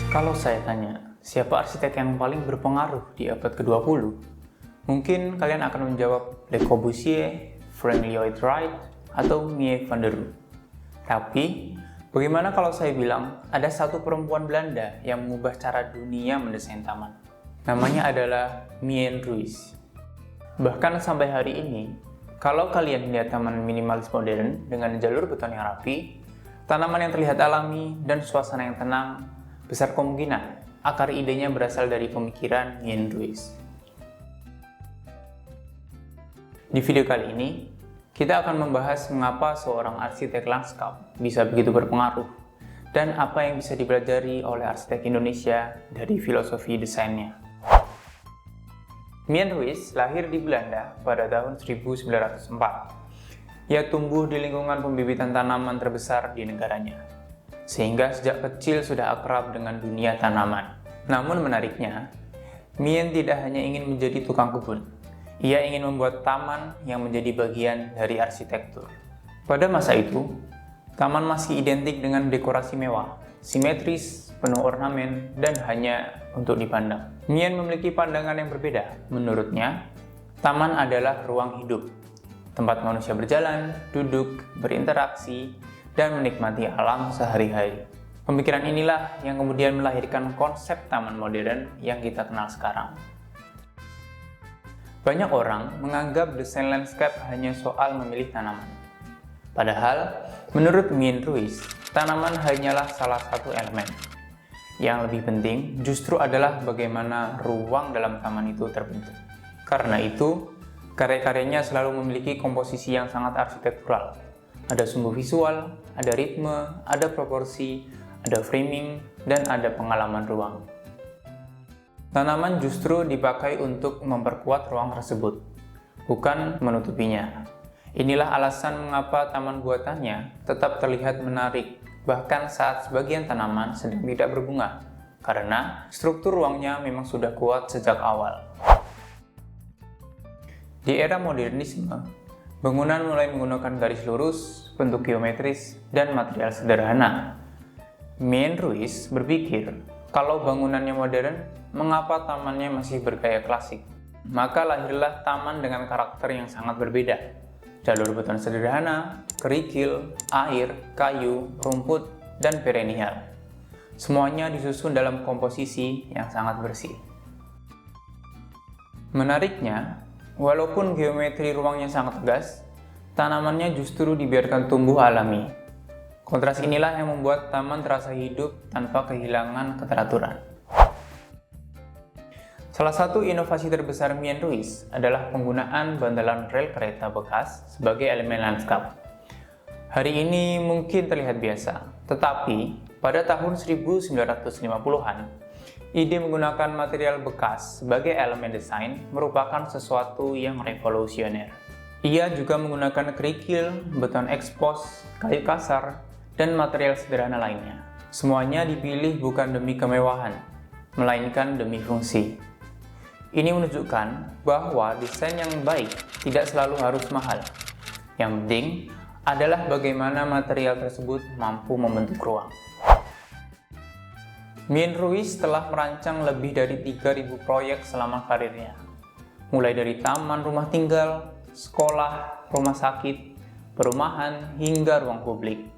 Kalau saya tanya, siapa arsitek yang paling berpengaruh di abad ke-20? Mungkin kalian akan menjawab Le Corbusier, Frank Lloyd Wright, atau Mies van der Rohe. Tapi, bagaimana kalau saya bilang ada satu perempuan Belanda yang mengubah cara dunia mendesain taman? Namanya adalah Mien Ruijs. Bahkan sampai hari ini, kalau kalian lihat taman minimalis modern dengan jalur beton yang rapi, tanaman yang terlihat alami, dan suasana yang tenang, besar kemungkinan akar idenya berasal dari pemikiran Mien Ruijs. Di video kali ini, kita akan membahas mengapa seorang arsitek lanskap bisa begitu berpengaruh dan apa yang bisa dipelajari oleh arsitek Indonesia dari filosofi desainnya. Mien Ruijs lahir di Belanda pada tahun 1904. Ia tumbuh di lingkungan pembibitan tanaman terbesar di negaranya, sehingga sejak kecil sudah akrab dengan dunia tanaman. Namun menariknya, Mien tidak hanya ingin menjadi tukang kebun. Ia ingin membuat taman yang menjadi bagian dari arsitektur. Pada masa itu, taman masih identik dengan dekorasi mewah, simetris, penuh ornamen, dan hanya untuk dipandang. Mien memiliki pandangan yang berbeda. Menurutnya, taman adalah ruang hidup, tempat manusia berjalan, duduk, berinteraksi, dan menikmati alam sehari-hari. Pemikiran inilah yang kemudian melahirkan konsep taman modern yang kita kenal sekarang. Banyak orang menganggap desain landscape hanya soal memilih tanaman. Padahal, menurut Mien Ruijs, tanaman hanyalah salah satu elemen. Yang lebih penting justru adalah bagaimana ruang dalam taman itu terbentuk. Karena itu, karya-karyanya selalu memiliki komposisi yang sangat arsitektural. Ada sumbu visual, ada ritme, ada proporsi, ada framing, dan ada pengalaman ruang. Tanaman justru dipakai untuk memperkuat ruang tersebut, bukan menutupinya. Inilah alasan mengapa taman buatannya tetap terlihat menarik, bahkan saat sebagian tanaman sedang tidak berbunga, karena struktur ruangnya memang sudah kuat sejak awal. Di era modernisme, bangunan mulai menggunakan garis lurus, bentuk geometris, dan material sederhana. Mien Ruijs berpikir, kalau bangunannya modern, mengapa tamannya masih bergaya klasik? Maka lahirlah taman dengan karakter yang sangat berbeda. Jalur beton sederhana, kerikil, air, kayu, rumput, dan perennial. Semuanya disusun dalam komposisi yang sangat bersih. Menariknya, walaupun geometri ruangnya sangat tegas, tanamannya justru dibiarkan tumbuh alami. Kontras inilah yang membuat taman terasa hidup tanpa kehilangan keteraturan. Salah satu inovasi terbesar Mien Ruijs adalah penggunaan bantalan rel kereta bekas sebagai elemen lanskap. Hari ini mungkin terlihat biasa, tetapi pada tahun 1950-an, ide menggunakan material bekas sebagai elemen desain merupakan sesuatu yang revolusioner. Ia juga menggunakan kerikil, beton ekspos, kayu kasar, dan material sederhana lainnya. Semuanya dipilih bukan demi kemewahan, melainkan demi fungsi. Ini menunjukkan bahwa desain yang baik tidak selalu harus mahal. Yang penting adalah bagaimana material tersebut mampu membentuk ruang. Mien Ruijs telah merancang lebih dari 3.000 proyek selama karirnya, mulai dari taman rumah tinggal, sekolah, rumah sakit, perumahan, hingga ruang publik.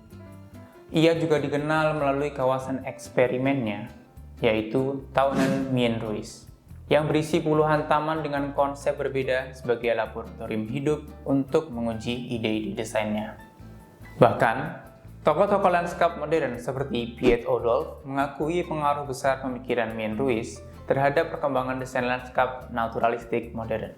Ia juga dikenal melalui kawasan eksperimennya, yaitu Tahunan Mien Ruijs, yang berisi puluhan taman dengan konsep berbeda sebagai laboratorium hidup untuk menguji ide-ide desainnya. Bahkan, tokoh-tokoh lanskap modern seperti Piet Oudolf mengakui pengaruh besar pemikiran Mien Ruijs terhadap perkembangan desain lanskap naturalistik modern.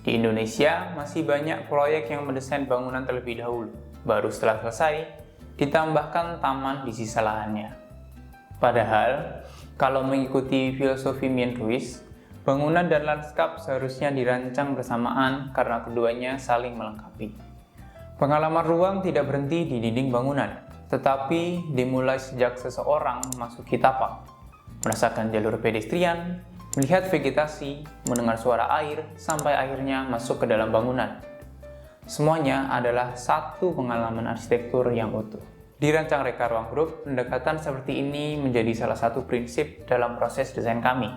Di Indonesia, masih banyak proyek yang mendesain bangunan terlebih dahulu, baru setelah selesai, ditambahkan taman di sisa lahannya. Padahal, kalau mengikuti filosofi Mien Ruijs, bangunan dan lanskap seharusnya dirancang bersamaan karena keduanya saling melengkapi. Pengalaman ruang tidak berhenti di dinding bangunan, tetapi dimulai sejak seseorang memasuki tapak, merasakan jalur pedestrian, melihat vegetasi, mendengar suara air, sampai akhirnya masuk ke dalam bangunan. Semuanya adalah satu pengalaman arsitektur yang utuh. Di Rancang Reka Ruang Group, pendekatan seperti ini menjadi salah satu prinsip dalam proses desain kami.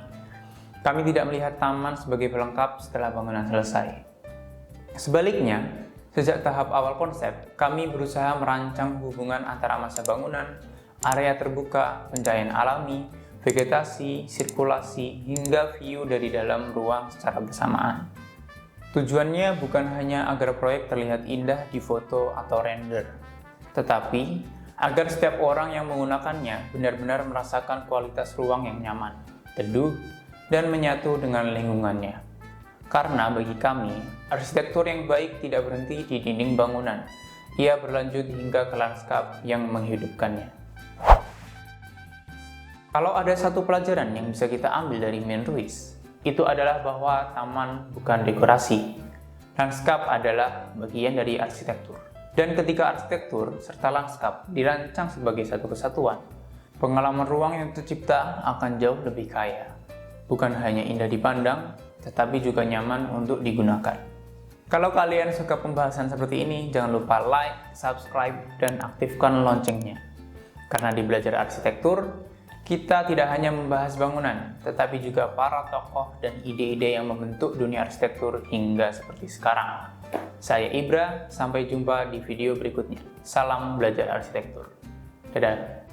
Kami tidak melihat taman sebagai pelengkap setelah bangunan selesai. Sebaliknya, sejak tahap awal konsep, kami berusaha merancang hubungan antara masa bangunan, area terbuka, pencahayaan alami, vegetasi, sirkulasi, hingga view dari dalam ruang secara bersamaan. Tujuannya bukan hanya agar proyek terlihat indah di foto atau render, tetapi agar setiap orang yang menggunakannya benar-benar merasakan kualitas ruang yang nyaman, teduh, dan menyatu dengan lingkungannya. Karena bagi kami, arsitektur yang baik tidak berhenti di dinding bangunan, ia berlanjut hingga ke lanskap yang menghidupkannya. Kalau ada satu pelajaran yang bisa kita ambil dari Main Ruiz, itu adalah bahwa taman bukan dekorasi. Lanskap adalah bagian dari arsitektur. Dan ketika arsitektur serta lanskap dirancang sebagai satu kesatuan, pengalaman ruang yang tercipta akan jauh lebih kaya. Bukan hanya indah dipandang, tetapi juga nyaman untuk digunakan. Kalau kalian suka pembahasan seperti ini, jangan lupa like, subscribe, dan aktifkan loncengnya. Karena di Belajar Arsitektur, kita tidak hanya membahas bangunan, tetapi juga para tokoh dan ide-ide yang membentuk dunia arsitektur hingga seperti sekarang. Saya Ibra, sampai jumpa di video berikutnya. Salam belajar arsitektur. Dadah.